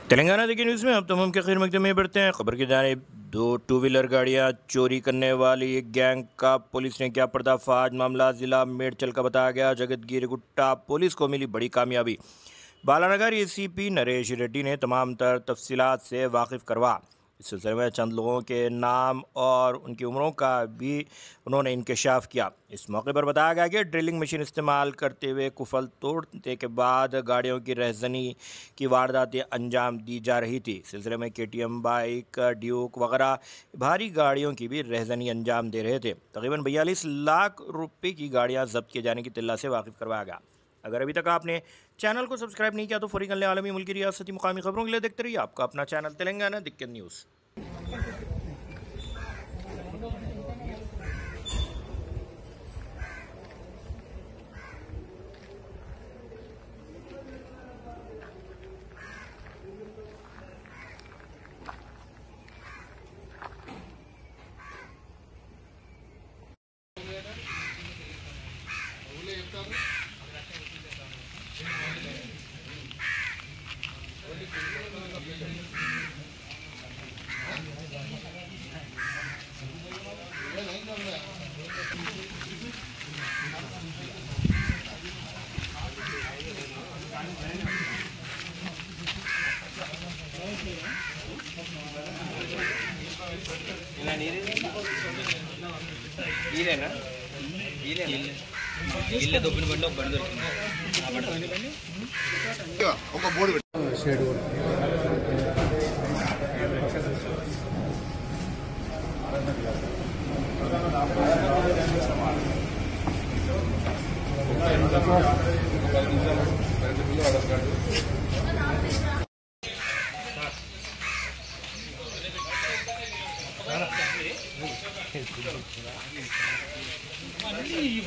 तेलंगाना देखिए न्यूज़ में अब तमाम के खैर मकदमे में बढ़ते हैं। खबर की जानिब दो टू व्हीलर गाड़ियां चोरी करने वाली एक गैंग का पुलिस ने किया पर्दाफाश। मामला जिला मेडचल का बताया गया। जगतगिरी गुट्टा पुलिस को मिली बड़ी कामयाबी। बालानगर एसीपी नरेश रेड्डी ने तमाम तर तफसीलात से वाकिफ करवा। इस सिलसिले में चंद लोगों के नाम और उनकी उम्रों का भी उन्होंने इंकशाफ किया। इस मौके पर बताया गया कि ड्रिलिंग मशीन इस्तेमाल करते हुए कुफल तोड़ने के बाद गाड़ियों की रहजनी की वारदातें अंजाम दी जा रही थी। सिलसिले में केटीएम बाइक, ड्यूक वगैरह भारी गाड़ियों की भी रहजनी अंजाम दे रहे थे। तकरीबन 42 लाख रुपए की गाड़ियां जब्त किए जाने की तिल्ला से वाकिफ करवाया गया। अगर अभी तक आपने चैनल को सब्सक्राइब नहीं किया तो फौरी कर लें। आलमी, मुल्की, रियासती, मुकामी खबरों के लिए देखते रहिए आपका अपना चैनल तेलंगाना दिक्कत न्यूज़। ఇదేనా ఇల్లే దొబ్బిన బండి ఒక బండి దొరికింది ఒక బోర్డు షేడ్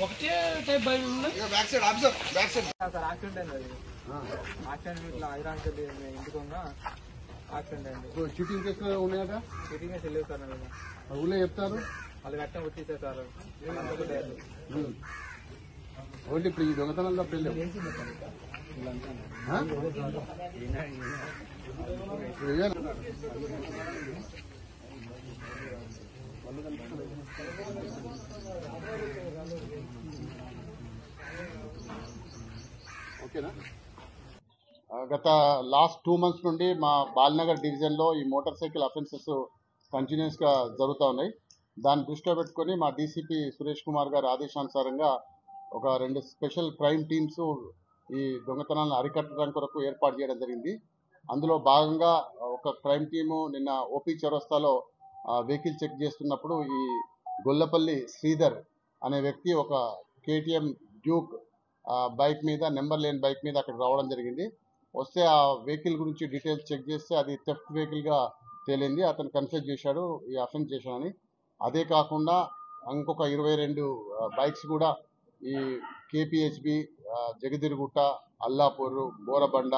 ఒకటే type bike back side observe back side sir accident అయింది. అది యాక్సిడెంట్ ఇట్లా హైదరాబాద్ ఇంటికొంగా యాక్సిడెంట్ అయింది. షూటింగ్ కేసులు ఉన్నాయట సిటీగా తెలియదు సార్. నాకు ఊళ్ళో చెప్తారు వాళ్ళు కట్టం వచ్చేసారు సార్. ఓన్లీ ఇప్పుడు ఈ దొంగతనాలు తప్ప ఓకేనా. గత లాస్ట్ 2 months నుండి మా బాల్నగర్ డివిజన్లో ఈ మోటార్ సైకిల్ అఫెన్సెస్ కంటిన్యూస్గా జరుగుతూ ఉన్నాయి. దాన్ని దృష్టిలో పెట్టుకొని మా డీసీపీ సురేష్ కుమార్ గారి ఆదేశానుసారంగా ఒక 2 స్పెషల్ క్రైమ్ టీమ్స్ ఈ దొంగతనాలను అరికట్టడానికి కొరకు ఏర్పాటు చేయడం జరిగింది. అందులో భాగంగా ఒక క్రైమ్ టీము నిన్న ఓపీ చౌరస్తాలో వెహికల్ చెక్ చేస్తున్నప్పుడు ఈ గొల్లపల్లి శ్రీధర్ అనే వ్యక్తి ఒక కేటీఎం డ్యూక్ బైక్ మీద, నెంబర్ లేని బైక్ మీద అక్కడికి రావడం జరిగింది. వస్తే ఆ వెహికల్ గురించి డీటెయిల్స్ చెక్ చేస్తే అది థెఫ్ట్ వెహికల్గా తేలింది. అతను కన్ఫెస్ చేశాడు ఈ అఫెన్స్ చేశాడని. అదే కాకుండా ఇంకొక 22 బైక్స్ కూడా ఈ కేపీహెచ్బి, జగదిరుగుట్ట, అల్లాపూర్, బోరబండ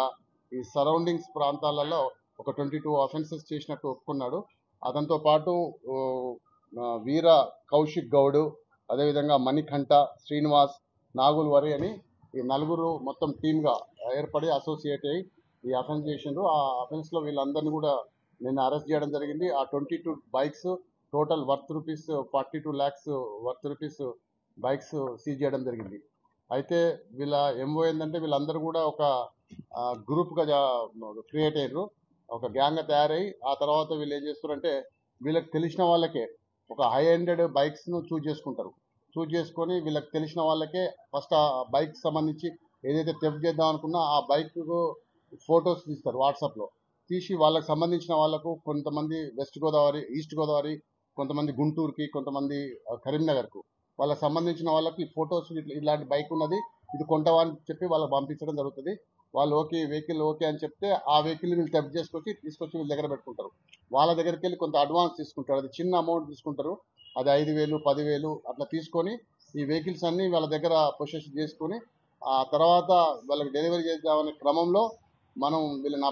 ఈ సరౌండింగ్స్ ప్రాంతాలలో ఒక 22 అఫెన్సెస్ చేసినట్టు ఒప్పుకున్నాడు. అతనితో పాటు వీర కౌశిక్ గౌడ్, అదేవిధంగా మణికంఠ, శ్రీనివాస్, నాగుల్ వరి అని ఈ 4 మొత్తం టీమ్గా ఏర్పడి అసోసియేట్ అయ్యి ఈ అఫెన్స్ చేసిండ్రు. ఆ అఫెన్స్లో వీళ్ళందరినీ కూడా నిన్న అరెస్ట్ చేయడం జరిగింది. ఆ 22 bikes total worth rupees 42 lakhs worth rupees bikes seize చేయడం జరిగింది. అయితే వీళ్ళ ఎంఓ ఏంటంటే వీళ్ళందరూ కూడా ఒక గ్రూప్గా క్రియేట్ అయ్యారు, ఒక గ్యాంగ్గా తయారయ్యి ఆ తర్వాత వీళ్ళు ఏం చేస్తారంటే వీళ్ళకి తెలిసిన వాళ్ళకే ఒక హై ఎండెడ్ బైక్స్ను చూజ్ చేసుకుంటారు. చూజ్ చేసుకొని వీళ్ళకి తెలిసిన వాళ్ళకే ఫస్ట్ ఆ బైక్ సంబంధించి ఏదైతే థెఫ్ట్ చేద్దాం అనుకున్నా ఆ బైక్ ఫొటోస్ తీస్తారు వాట్సాప్లో. తీసి వాళ్ళకి సంబంధించిన వాళ్ళకు కొంతమంది వెస్ట్ గోదావరి, ఈస్ట్ గోదావరి, కొంతమంది గుంటూరుకి, కొంతమంది కరీంనగర్కు వాళ్ళకి సంబంధించిన వాళ్ళకి ఫొటోస్ ఇలాంటి బైక్ ఉన్నది ఇది కొంటవా అని చెప్పి వాళ్ళకి పంపించడం జరుగుతుంది. వాళ్ళు ఓకే వెహికల్ ఓకే అని చెప్తే ఆ వెహికల్ వీళ్ళు థెఫ్ట్ తీసుకొచ్చి వీళ్ళ దగ్గర పెట్టుకుంటారు. వాళ్ళ దగ్గరికి వెళ్ళి కొంత అడ్వాన్స్ తీసుకుంటారు. అది చిన్న అమౌంట్ తీసుకుంటారు. అది 5,000, 10,000 అట్లా తీసుకొని ఈ వెహికల్స్ అన్నీ వాళ్ళ దగ్గర పొసెషన్ చేసుకొని ఆ తర్వాత వాళ్ళకి డెలివరీ చేద్దామనే క్రమంలో మనం వీళ్ళని